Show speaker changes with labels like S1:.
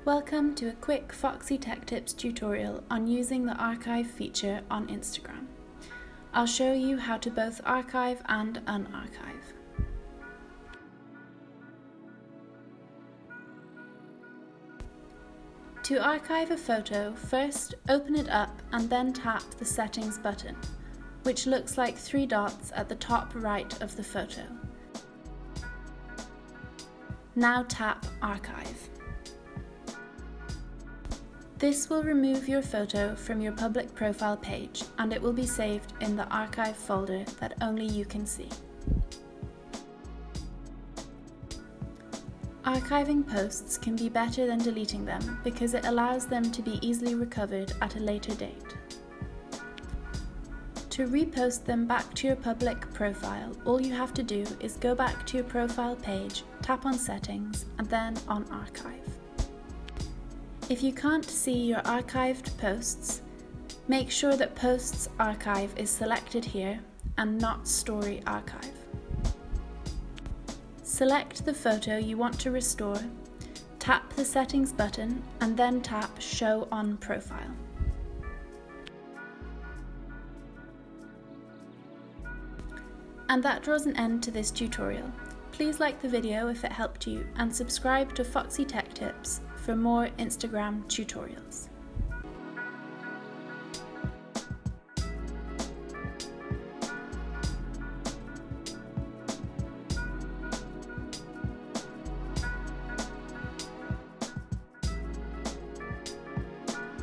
S1: Welcome to a quick Foxy Tech Tips tutorial on using the archive feature on Instagram. I'll show you how to both archive and unarchive. To archive a photo, first open it up and then tap the Settings button, which looks like three dots at the top right of the photo. Now tap Archive. This will remove your photo from your public profile page and it will be saved in the archive folder that only you can see. Archiving posts can be better than deleting them because it allows them to be easily recovered at a later date. To repost them back to your public profile, all you have to do is go back to your profile page, tap on Settings, and then on Archive. If you can't see your archived posts, make sure that Posts Archive is selected here and not Story Archive. Select the photo you want to restore, tap the Settings button and then tap Show on Profile. And that draws an end to this tutorial. Please like the video if it helped you and subscribe to Foxy Tech Tips for more Instagram tutorials.